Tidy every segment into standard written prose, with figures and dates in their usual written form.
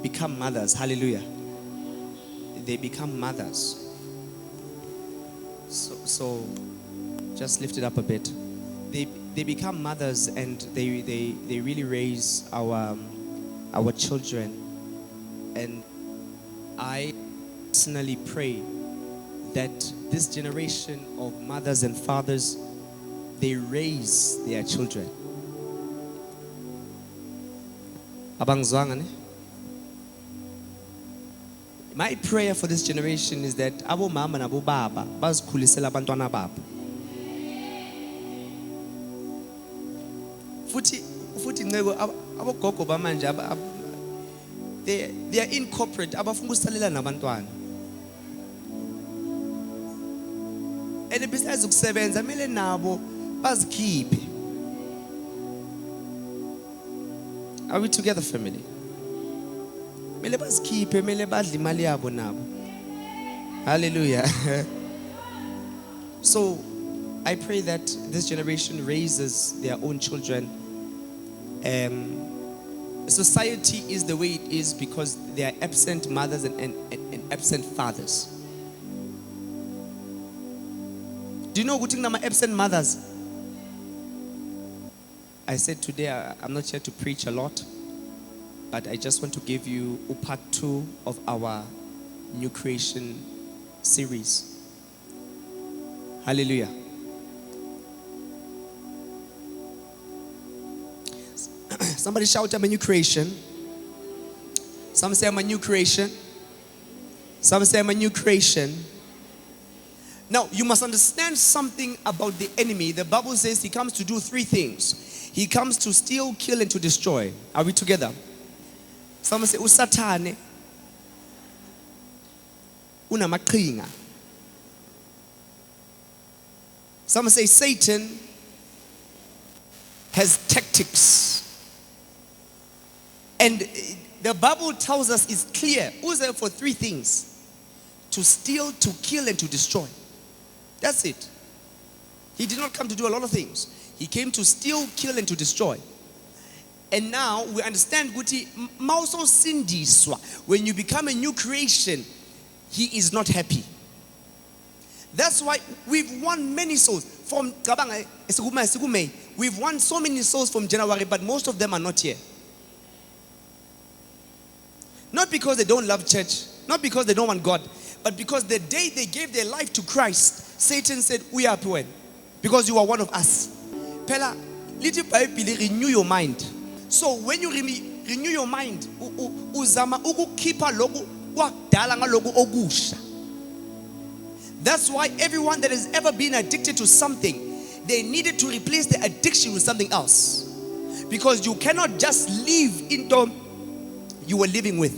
become mothers. Hallelujah. They become mothers. So just lift it up a bit. They become mothers, and they really raise our children. And I personally pray that this generation of mothers and fathers, they raise their children. Abangzwanga ne? My prayer for this generation is that abo mama nabo baba bazikhulisela abantwana babo. Futhi ncebo abogogo bamanje they are incorporate, abafuna ukusalela nabantwana. And besides ukusebenza mele nabo bazikhiphe. Are we together, family? Mele bazikhiphe, mele badle imali yabo nabo. Hallelujah. So I pray that this generation raises their own children. Society is the way it is because there are absent mothers and absent fathers. Do you know good thing about absent mothers? I said today I'm not here to preach a lot, but I just want to give you part 2 of our new creation series. Hallelujah. Somebody shout, I'm a new creation. Some say I'm a new creation. Some say I'm a new creation. Now, you must understand something about the enemy. The Bible says he comes to do 3 things. He comes to steal, kill, and to destroy. Are we together? Some say, Usatane. Unamaqhinga. Some say Satan has tactics. And the Bible tells us it's clear. Who's there for 3 things? To steal, to kill, and to destroy. That's it. He did not come to do a lot of things. He came to steal, kill, and to destroy. And now we understand, Guti, Mauso Sindiswa, when you become a new creation, he is not happy. That's why we've won many souls from Kabanga, we've won so many souls from January, but most of them are not here. Not because they don't love church, not because they don't want God, but because the day they gave their life to Christ, Satan said, we are poor because you are one of us. Pela, little Bible, renew your mind. So when you renew your mind, uzama ukukhipha lokhu kwakudala ngalokhu okusha. That's why everyone that has ever been addicted to something, they needed to replace the addiction with something else. Because you cannot just live into you were living with.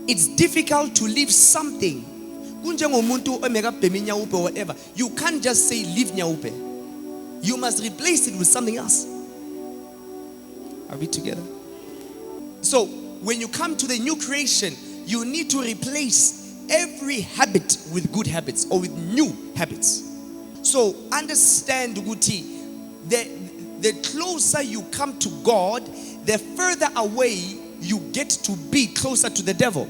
It's difficult to leave something. Whatever. You can't just say leave nyaupe. You must replace it with something else. Are we together? So when you come to the new creation, you need to replace every habit with good habits or with new habits. So understand, Guti, the closer you come to God, the further away you get to be closer to the devil.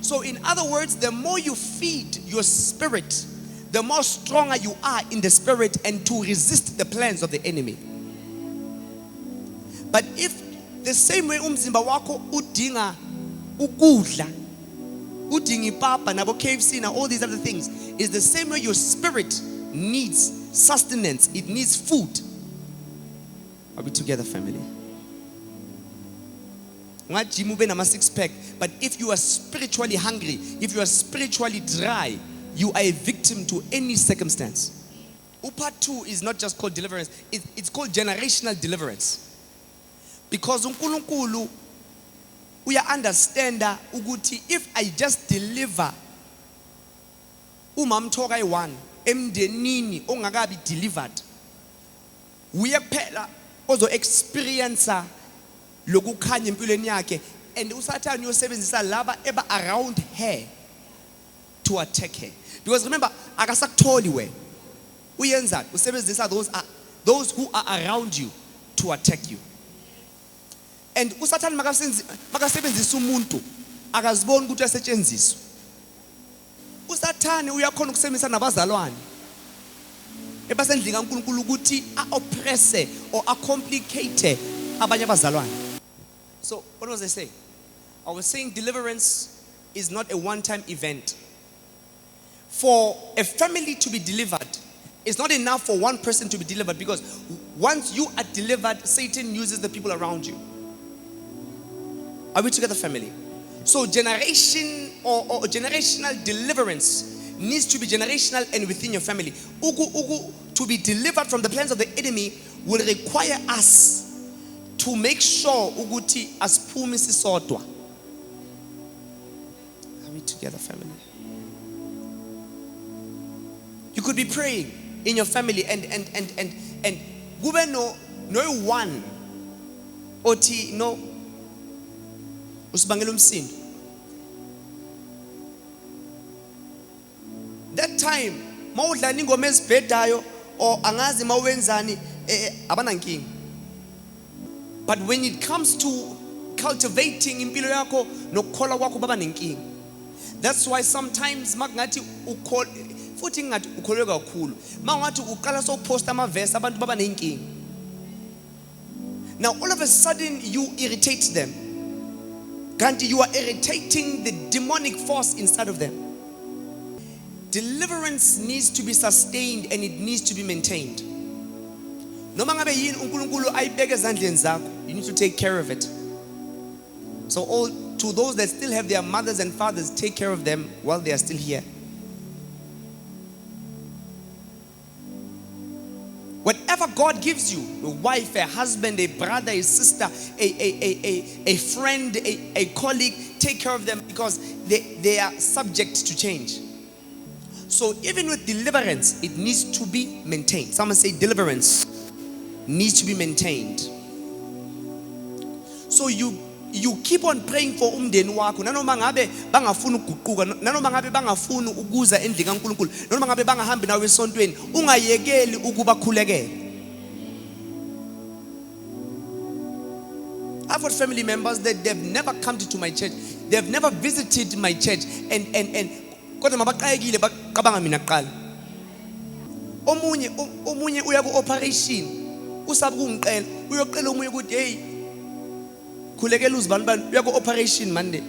So in other words, the more you feed your spirit, the more stronger you are in the spirit and to resist the plans of the enemy. But if the same way umzimba wako udinga ukudla, udinga ipapa nabo KFC na all these other things, is the same way your spirit needs sustenance, it needs food. Are we together, family? But if you are spiritually hungry, if you are spiritually dry, you are a victim to any circumstance. Part 2 is not just called deliverance, it's called generational deliverance. Because uNkulunkulu, we understand that if I just deliver umamthoka i1 emdenini ongakabi delivered, uyaphela ozo experience lokukhanya empilweni yakhe, and uSathane uyosebenzisa laba eba around her to attack her. Because remember, akasakutholi we uyenza usebenzisa those who are around you to attack you. And usathane makasebenzisa umuntu akaziboni ukuthi uyasetshenziswa. Usathane uyakhona ukusebenzisa nabazalwane ebasendlini kaNkulunkulu ukuthi a-oppresse or a-complicate abanye abazalwane. So what was I saying? I was saying deliverance is not a one-time event. For a family to be delivered, it's not enough for one person to be delivered, because once you are delivered, Satan uses the people around you. Are we together, family? So generation or generational deliverance needs to be generational and within your family. To be delivered from the plans of the enemy will require us to make sure uguti asphumi sisodwa. Are we together, family? You could be praying in your family and kube no one othi no usibangela umsindo. That time mawudlala ingoma ezibhedayo or angazi mawenzani abanankingi. But when it comes to cultivating impilo yakho nokukholwa kwakho baba nenkingi. That's why sometimes makungathi ukhol futhi ngathi ukholwe kakhulu mangathi uqala so post ama verse abantu baba nenkingi. Now all of a sudden you irritate them. Kanti you are irritating the demonic force inside of them. Deliverance needs to be sustained and it needs to be maintained. Noma ngabe yini uNkulunkulu ayibeke ezandleni zakho, you need to take care of it. So all to those that still have their mothers and fathers, take care of them while they are still here. Whatever God gives you, a wife, a husband, a brother, a sister, a friend, a colleague, take care of them, because they are subject to change. So even with deliverance, it needs to be maintained. Someone say deliverance needs to be maintained. So you keep on praying for umndeni wakho, nanoma ngabe bangafuna ukuguquka, nanoma ngabe bangafuna ukuza endlini kaNkulunkulu, nanoma ngabe bangahambi nawe esontweni, ungayekeli ukuba khulekela. I've got family members that they've never come to my church, they've never visited my church, and kodwa mabaqayekile baqabanga mina kuqala. Omunye uya ku operation, usabe kungiqela, uyoqela omunye ukuthi hey khulekela uzibani uya ku operation Monday.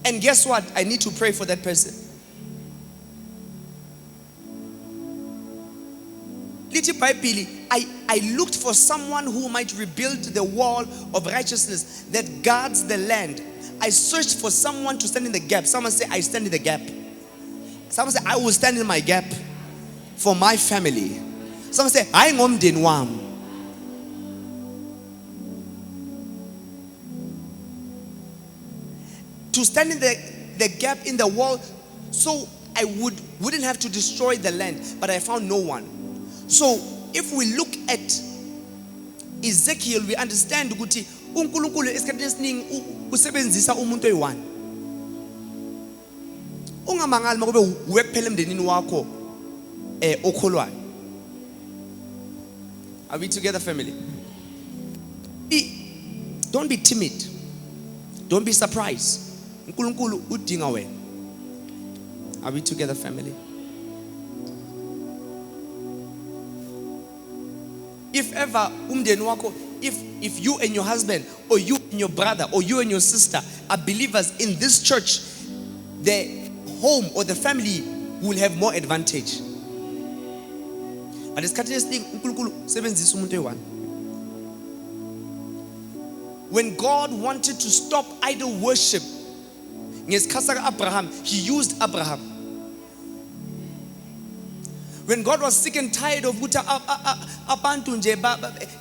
And guess what? I need to pray for that person. Lithi Bible, I looked for someone who might rebuild the wall of righteousness that guards the land. I searched for someone to stand in the gap. Someone say, I stand in the gap. Someone say, I will stand in my gap for my family. Someone say, I ngomndeni wami. To stand in the gap in the wall, so I wouldn't have to destroy the land, but I found no one. So if we look at Ezekiel, we understand ukuthi uNkulunkulu esikhathini esiningi usebenzisa umuntu oyi-1. Ungamangali makube uwe kuphela emndenini wakho okholwayo. Are we together, family? Don't be timid. Don't be surprised. uNkulunkulu udinga wena. Are we together, family? If ever umndeni wakho, if you and your husband, or you and your brother, or you and your sister are believers in this church, the home or the family will have more advantage. But esikhathini esiningi uNkulunkulu sebenzisa umuntu oyi-1. When God wanted to stop idol worship ngesikhathi saka-Abraham, he used Abraham. When God was sick and tired of abantu nje,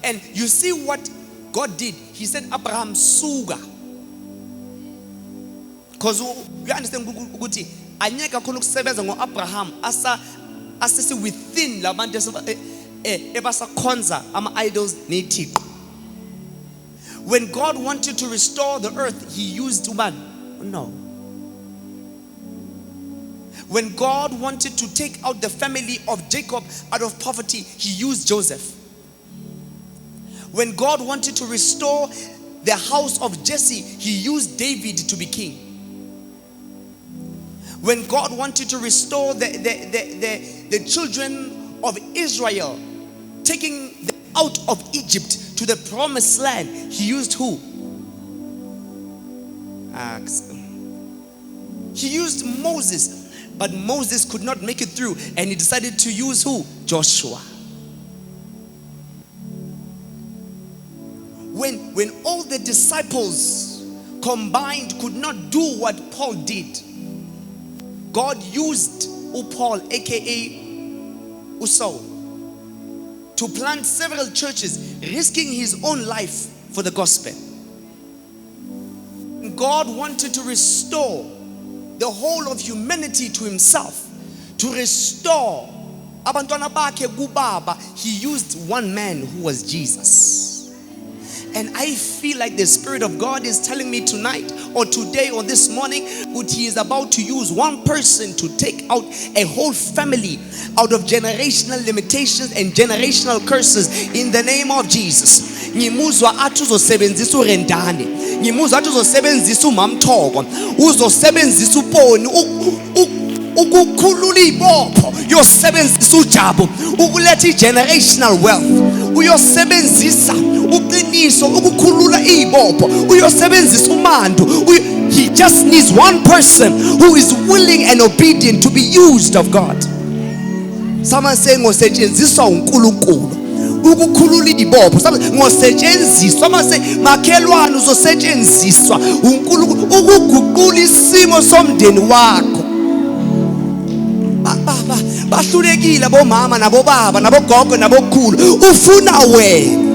and you see what God did, he said, Abraham suga. Because you understand ukuthi anyeka khona ukusebenza ngo-Abraham asese within labantu ebasakhonza ama-idols nethixo. When God wanted to restore the earth, he used ubani? No. When God wanted to take out the family of Jacob out of poverty, he used Joseph. When God wanted to restore the house of Jesse, he used David to be king. When God wanted to restore the children of Israel, taking them out of Egypt to the promised land, he used who? He used Moses, but Moses could not make it through, and he decided to use who? Joshua. When all the disciples combined could not do what Paul did, God used Paul, aka Saul, to plant several churches, risking his own life for the gospel. God wanted to restore the whole of humanity to himself, to restore abantwana bakhe kubaba. He used one man who was Jesus. And I feel like the Spirit of God is telling me tonight or today or this morning that he is about to use one person to take out a whole family out of generational limitations and generational curses in the name of Jesus. Ngimuzwa athi uzosebenzisa uRendane, ngimuzwa athi uzosebenzisa uMamthoko, uzosebenzisa uPoni ukukhulula ibopho, uyosebenzisa uJabu ukuletha generational wealth, uyosebenzisa uqiniso ukukhulula ibopho, uyosebenzisa uMandu. He just needs one person who is willing and obedient to be used of God. Someone saying ngosetshenziswa uNkulunkulu ukukhulula ibopho. Ngosetshenziswa, someone say makhelwane uzosetshenziswa uNkulunkulu ukuguqula isimo somndeni wakho. Bahlulekile abomama nabobaba nabogogo nabokhulu, ufuna wena.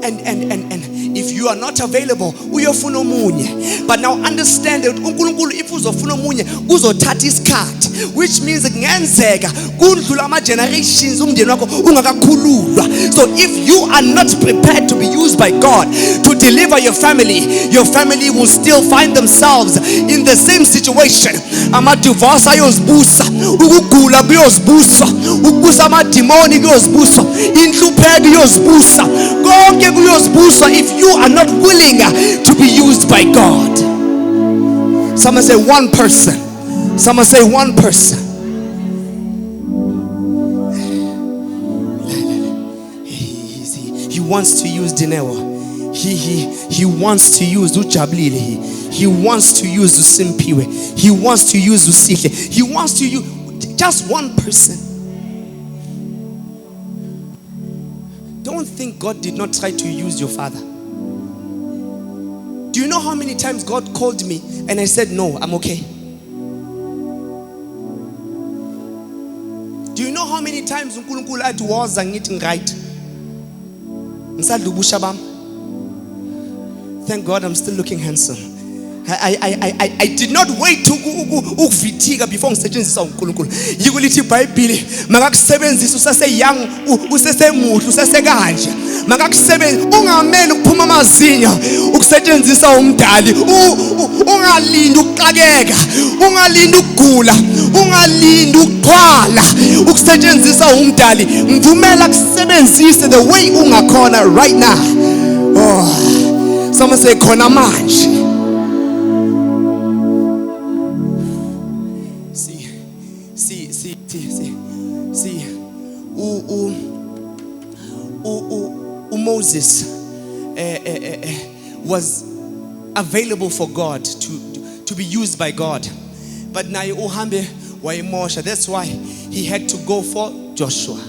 And if you are not available, uyofuna omunye. But now understand that uNkulunkulu if uzofuna omunye uzothatha isikhathi, which means kungenzeka kudlula ama generations umndeni wakho ungakakhululwa. So if you are not prepared to be used by God to deliver your family will still find themselves in the same situation. Ama divorce ayozbusa, ukugula kuyozbusa, ukubusa ama demoni kuyozbusa, inhlupheko kuyozbusa, konke kuyozbusa if you are not willing to be used by God. Someone say one person. Someone say one person. He wants to use Dinewa. He wants to use Ujablile. He wants to use Usimpiwe. He wants to use Usihle. He wants to use just one person. Don't think God did not try to use your father. Do you know how many times God called me and I said, no, I'm okay? Do you know how many times uNkulunkulu athi woza ngithi right? Ngisadlubusha bam. Thank God I'm still looking handsome. I did not wait to ukuvithika before ngisetshenziswa uNkulunkulu. Yikulithi iBhayibheli makakusebenzisa usase young, usesemuhle, usesekanje. Makakusebenza ungameli ukuphuma amazinyo ukusetshenziswa umdali. Ungalindi ukuxakeka, ungalindi ukugula, ungalindi ukuxhwala ukusetshenziswa umdali. Ngivumela kusebenzise the way ungakhona right now. Oh, someone say khona manje. Moses was available for God to be used by God, but now uhambe wayimosha. That's why he had to go for Joshua.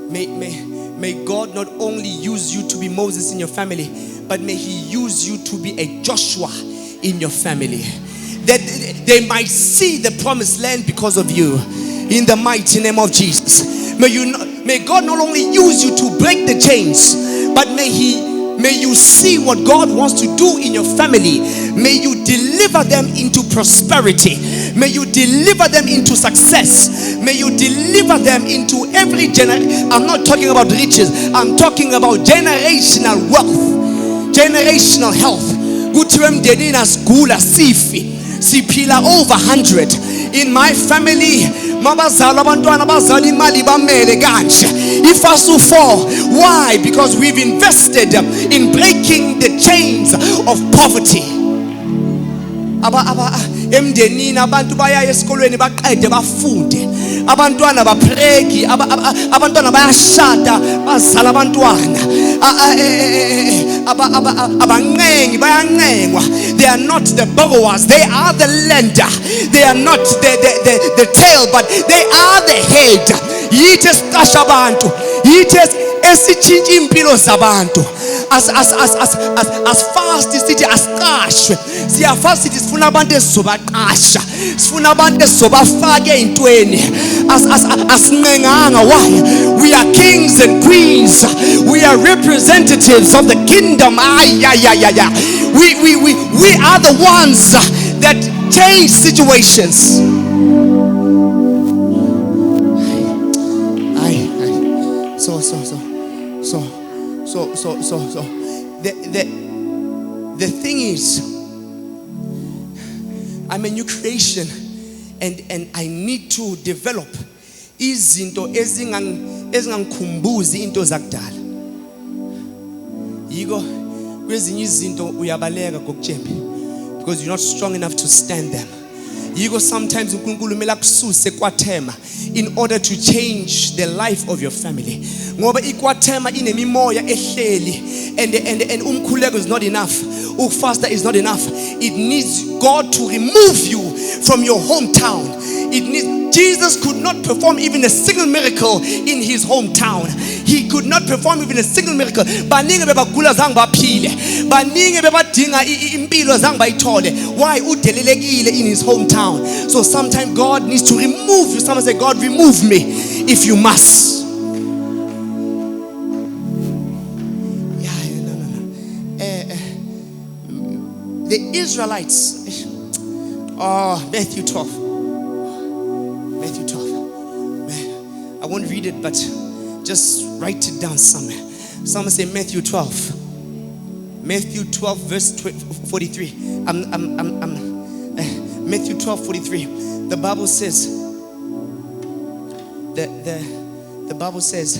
May God not only use you to be Moses in your family, but may he use you to be a Joshua in your family, that they might see the promised land because of you, in the mighty name of Jesus. May God not only use you to break the chains, but may you see what God wants to do in your family. May you deliver them into prosperity. May you deliver them into success. May you deliver them into every generation. I'm not talking about riches. I'm talking about generational wealth, generational health. Siphila over 100. in my family mabazalwa abantwana bazala imali bamele kanje ifase u4. Why? Because we've invested in breaking the chains of poverty. Emndenini abantu baya esikolweni baqede bafunde, abantwana bapreki, abantwana bayashada bazala abantwana, abancengi bayancengwa. They are not the borrowers, they are the lender. They are not the tail, but they are the head. Yithi esiqasha abantu, yithi esitshintsha impilo zabantu. As fast sithi asiqashwe, siyafast sithi sifuna abantu esizobaqasha, sifuna abantu esizobafaka ezintweni, asinqenganga. Why? We are kings and queens, we are representatives of the kingdom. We are the ones that change situations. So the thing is, I'm a new creation, and I need to develop izinto ezingangikhumbuzi into zakudala. Yiko kwezinye izinto uyabaleka kokutshembe because you're not strong enough to stand them. Yiko sometimes uNkulunkulu kumele akususe kwathema in order to change the life of your family. Ngoba ikwathema inemimoya ehleli, and umkhuleko is not enough. Ukufasta is not enough. It needs God to remove you from your hometown. Jesus could not perform even a single miracle in his hometown. He could not perform even a single miracle. Baningi bebagula zange baphile, baningi bebadinga impilo zange bayithole. Why? Udelelekile in his hometown. So sometimes God needs to remove you. Someone say, God, remove me if you must. The Israelites, Matthew 12. I won't read it, but just write it down somewhere. Someone say Matthew 12. Matthew 12 verse 43. Matthew 12:43. The Bible says, the Bible says,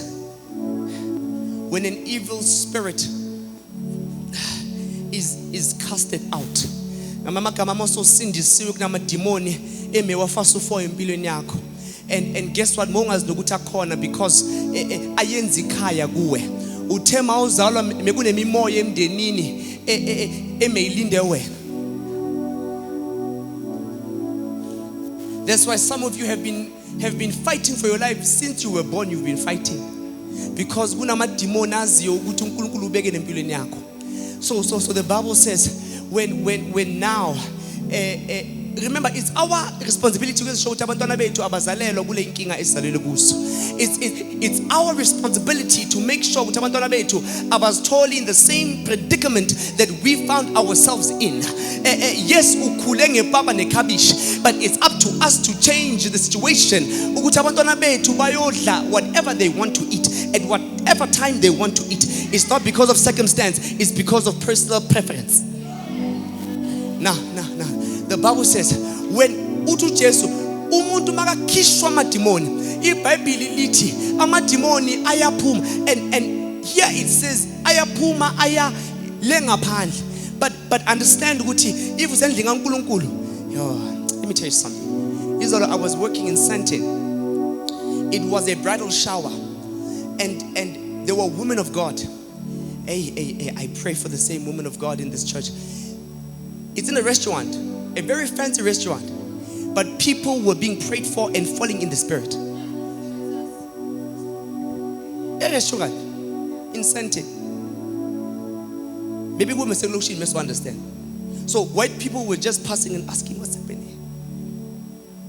when an evil spirit is casted out. And guess what? Mongas nokuthi akhona because ayenza ikhaya kuwe. Uthema uzalwa mekunemimoya emndenini emeyilinde wena. That's why some of you have been fighting for your life since you were born. You've been fighting because kunamadimoni aziyo ukuthi uNkulunkulu ubeke nempilweni yakho. So the Bible says when now remember, it's our responsibility to show abantwana bethu abazalelwa kule inkinga esidalelwe kuso. It's our responsibility to make sure ukuthi abantwana bethu abazitholi in the same predicament that we found ourselves in. Yes, ukhule ngepapa nekhabishi, but it's up to us to change the situation ukuthi abantwana bethu bayodla whatever they want to eat at whatever time they want to eat. It's not because of circumstance, it's because of personal preference. Now, the Bible says, when utu Jesu, umuntu makakhishwa amadimoni, iBhayibheli lithi amadimoni ayaphuma, and here it says ayaphuma aya lengaphandle. But understand ukuthi if usendlini kaNkulunkulu, let me tell you something. I was working in Sandton. It was a bridal shower, and there were women of God. Hey, I pray for the same women of God in this church. It's in a restaurant, a very fancy restaurant, but people were being prayed for and falling in the spirit. A restaurant in Sandton. Maybe women say, look, she must understand. So white people were just passing and asking, what's happening?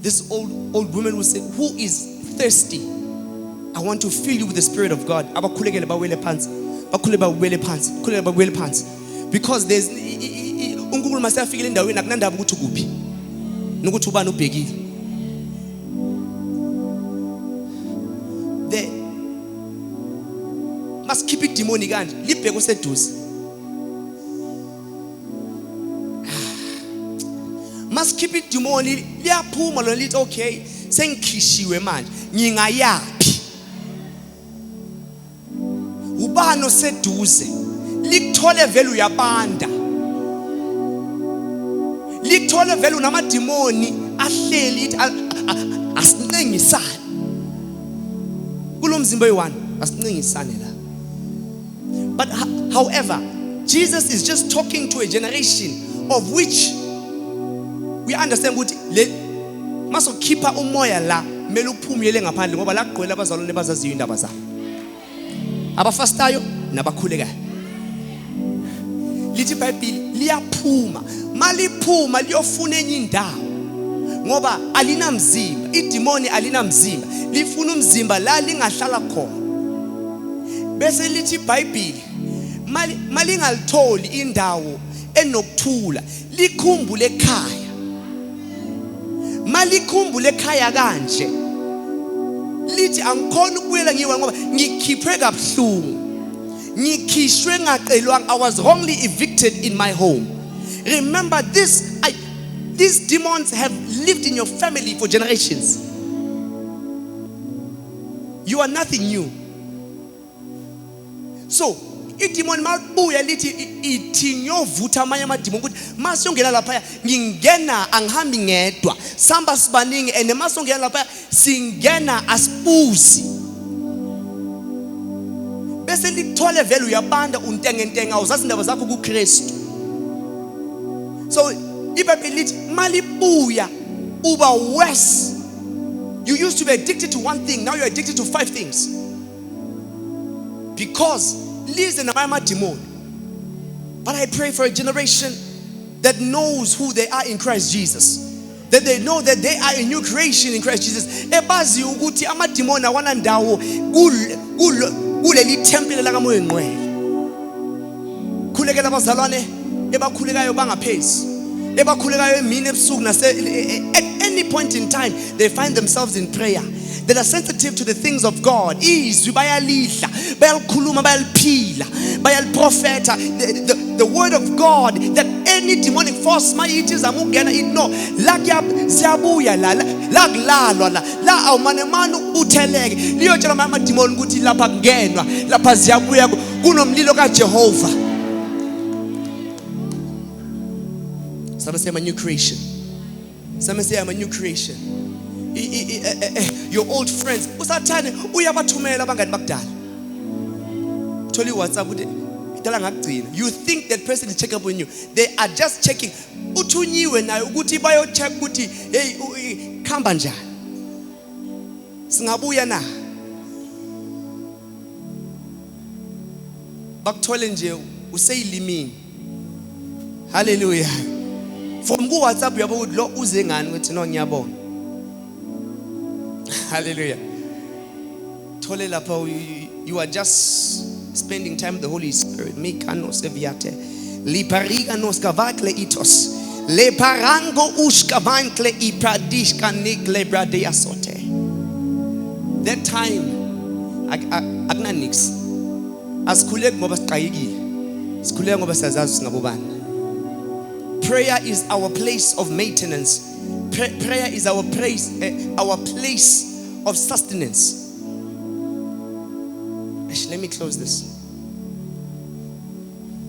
This old woman would say, who is thirsty? I want to fill you with the Spirit of God. Because there's uNkulunkulu masafika endaweni akunandaba ukuthi kuphi nokuthi ubani ubhekile. The must keep it demonic kanje libheke useduze. must keep it demoni liyaphuma lona lithi okay sengikhishiwe manje ngingayaphi ubani oseduze likuthole vele uyabanda likuthole vele unamademoni ahleli ithi asincengisane kulomzimba oyi1 asincengisane la. But however, Jesus is just talking to a generation of which we understand ukuthi le masokhipha umoya la kumele uphumele ngaphandle ngoba la kugqwele abazalwane bazaziyo indaba zabo abafastayo nabakhulekayo. Lithi iBhayibheli liyaphuma maliphuma liyofuna enye indawo ngoba alinamzimba, idemoni alinamzimba, lifuna umzimba la lingahlala khona. Bese lithi iBhayibheli malingalitoli indawo enokuthula likhumbule ekhaya. Malikhumbule ekhaya kanje lithi angikhona ukubuyela ngiwe ngoba ngikhiphe kabuhlungu, ngikhishwe ngaqelwanga. I was wrongly evicted in my home. Remember this, these demons have lived in your family for generations. You are nothing new. So idemon mabuya lithi ithi nyovutha amanye amademon ukuthi masongena lapha ngingena angihambi ngedwa samba sibaningi and masongena lapha singena asibusi bese likuthole vele uyabanda untengentenga uzazi indaba zakho kuKristu. So iBhayibheli lithi malibuya uba worse. You used to be addicted to one thing, now you're addicted to 5 things because listen to my demon. But I pray for a generation that knows who they are in Christ Jesus, that they know that they are a new creation in Christ Jesus. Ebazi ukuthi amademon awana ndawo kuleli temple la kamoya ngcwele. Khulekela abazalwane ebakhulekayo bangaphezi, ebakhulekayo emini ebusuku at any point in time they find themselves in prayer, that are sensitive to the things of God. Izwi bayalidla, bayalikhuluma, bayaliphila, bayaliprofeta the word of God, that any demonic force mayithi zamungena ino la ziyabuya la kulalwa la awumanemani utheleke liyotshela amademoni ukuthi lapha kungenwa, lapha ziyabuya kunomlilo kaJehova. Some say I'm a new creation. Some say I'm a new creation. Your old friends usathane uyabathumela abangani bakudala thola iWhatsApp uthi idala ngakugcina. You think that person is check up on you, they are just checking. Uthunyiwe nayo ukuthi bayo check ukuthi hey khamba njani, singabuya na, bakuthole nje useyilimini. Hallelujah. From kuWhatsApp uyabo ukuthi lo uze ngani ukuthi no ngiyabona. Hallelujah. Tole lapha you are just spending time with the Holy Spirit. Mikanos eviate. Lipariga nos kavakle itos. Le parango ushkavankle ipradishka nikle bradeasote. That time akna nix. Askhulek ngoba siqayekile. Sikhuleka ngoba siyazazi singabobani. Prayer is our place of maintenance. Prayer is our place of sustenance. Actually, let me close this.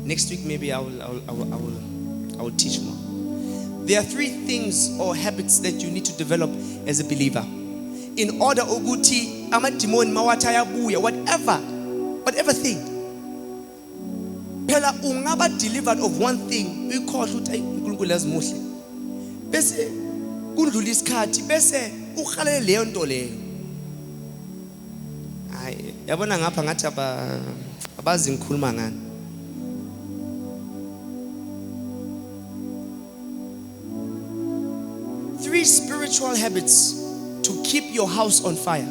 Next week, maybe I will teach more. There are 3 things or habits that you need to develop as a believer. In order, oguti amademon mawataya buya, whatever thing. Phela ungaba delivered of one thing, we call it uNkulunkulu azimuhle. Bese kundlula isikhathi bese ukhalele leyo nto leyo. Hayi, yabona ngapha ngathi abazi ngikhuluma ngani. Three spiritual habits to keep your house on fire.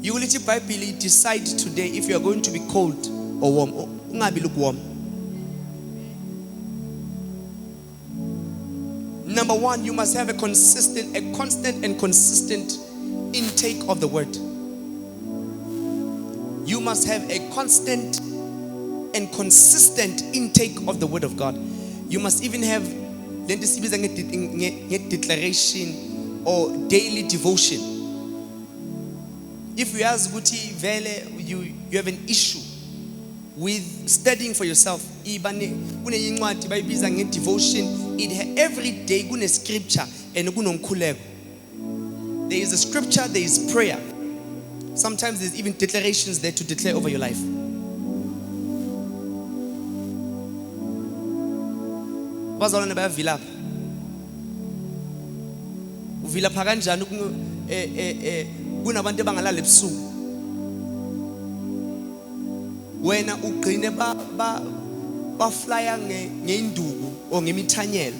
You will let iBhayibheli decide today if you are going to be cold or warm. Ungabi lukewarm. Number 1, you must have a constant and consistent intake of the word. You must have a constant and consistent intake of the word of God. You must even have declaration or daily devotion. If you ask Guti Vele, you have an issue with studying for yourself, devotion, every day gune scripture and there is a scripture, there is prayer. Sometimes there's even declarations there to declare over your life. Bazalwane bayavilapha. Uvilapha kanjani kunabantu abangalala ebusuku. Wena ugcine ba flyer ngeinduku or ngemithanyelo.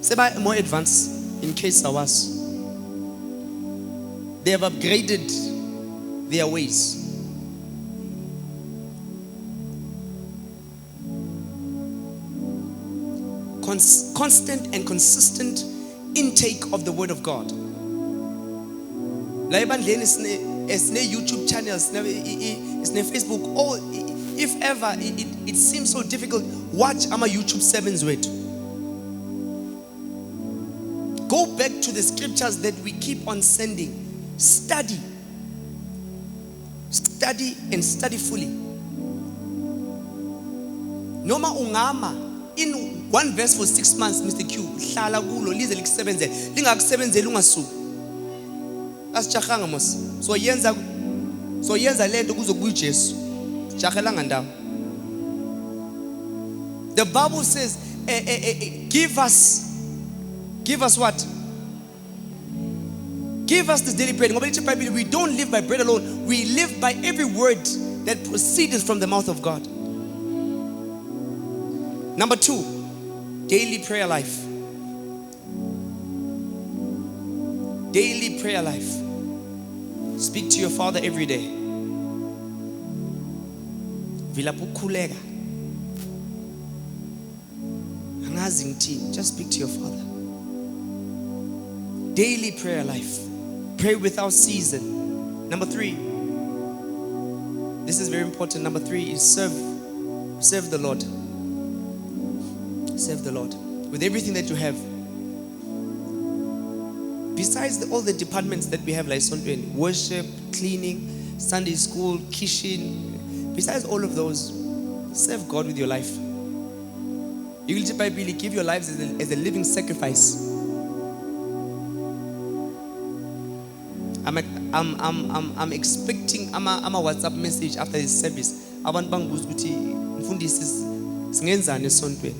Seba more advanced in case awas. They have upgraded their ways. Constant and consistent intake of the word of God. La ebandleni isne YouTube channels, isne Facebook, or if ever it seems so difficult, watch our YouTube sermons with. Go back to the scriptures that we keep on sending. Study and study fully. Noma ungama in one verse for 6 months, Mr. Q, hlala kulo lize likusebenzele, lingakusebenzeli ungasuku. Asichahanga mos. So yenza lento kuzokubuya uJesu. Chahelanga ndawo. The Bible says, give us what? Give us this daily bread. We don't live by bread alone. We live by every word that proceeds from the mouth of God. Number 2, daily prayer life. Daily prayer life. Speak to your Father every day. Vilapukulega. Just speak to your Father. Daily prayer life. Pray without season. Number 3. This is very important. Number 3 is serve the Lord. Serve the Lord with everything that you have. Besides all the departments that we have, like worship, cleaning, Sunday school, kitchen, besides all of those, serve God with your life. You will give your lives as a living sacrifice. I'm expecting a WhatsApp message after this service. Abantu bangibuza ukuthi mfundisi singenzani esontweni.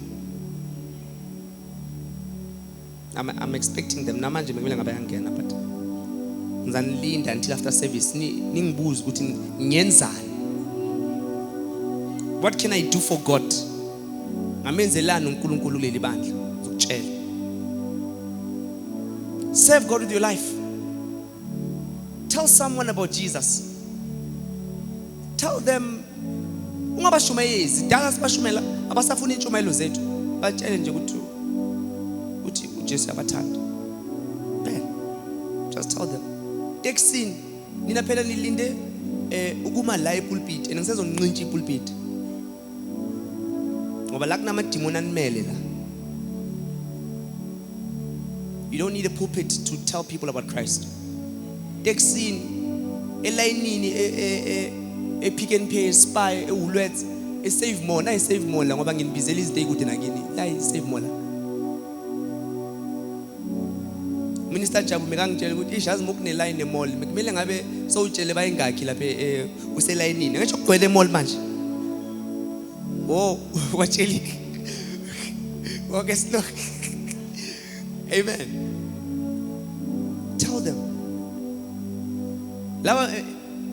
I'm expecting them. Namanje bekumele ngabe yangena but ngizanilinda until after service ningibuza ukuthi ngiyenzani. What can I do for God? Ngamenzelani uNkulunkulu kuleli bandla ukutshela. Serve God with your life. Tell someone about Jesus. Tell them ungabashumayezi dala sibashumela abasafuna intshumayelo zethu batshele nje ukuthi uJesu yabathanda. Just tell them. Texini nina phela nilinde ukuma la epulpit and ngisezonqintsha ipulpit. Ngoba la kunamadimoni animele la. You don't need a pulpit to tell people about Christ. Texini elayinini Pick and Pay Spy eHulwets save more na save more la ngoba nginibizela izide kude nakini la save more la. Minister Jabu mekangitshela ukuthi ishazi mokune line emall kumele ngabe sowutshele bayingakhi lapha uselayinini ngisho kugcwele emall manje. Oh watsheli. Okay slow. Amen. Tell them. Lawa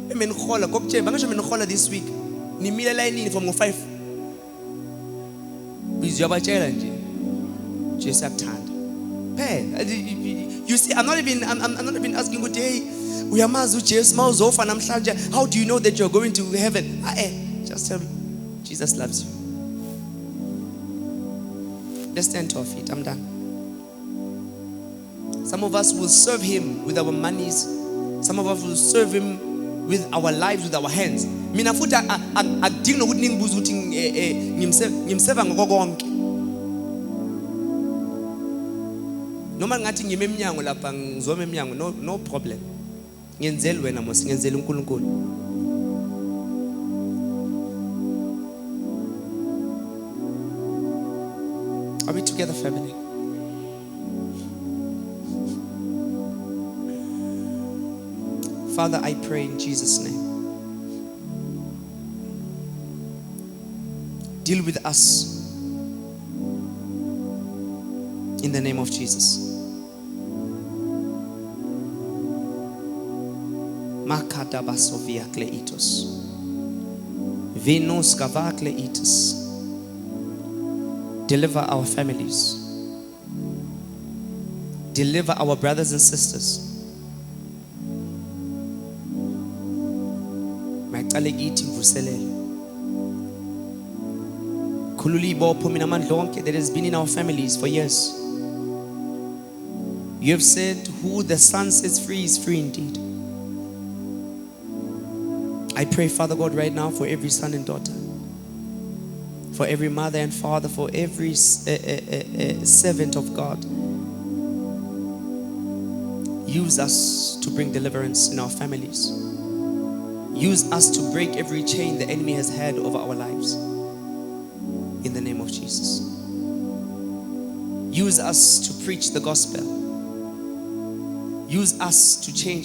emenikhola kokutshela bangasho menikhola this week nimile line from ngo5 biziyabatshela nje Jesu akuthanda. You see, I'm not even asking you, hey, uyamazi uJesu mawuzofa namhlanje, how do you know that you're going to heaven? Just tell me, Jesus loves you. Let's stand to our feet. I'm done. Some of us will serve Him with our monies. Some of us will serve Him with our lives, with our hands. Mina futhi akudingi nokuthi ningibuza ukuthi ngimseva ngoko konke. Noma ngathi ngime eminyango lapha ngizoma eminyango, no problem. Ngiyenzele wena mos, ngiyenzele uNkulunkulu. Are we together, family? Father, I pray in Jesus' name. Deal with us in the name of Jesus. Makada basovia kleitos. Venus kavakle itis. Deliver our families. Deliver our brothers and sisters. Maitalegiti vuselele. Kululibo pominamandlonke that has been in our families for years. You have said, who the Son sets free is free indeed. I pray, Father God, right now for every son and daughter, for every mother and father, for every servant of God. Use us to bring deliverance in our families. Use us to break every chain the enemy has had over our lives. In the name of Jesus. Use us to preach the gospel. Use us to change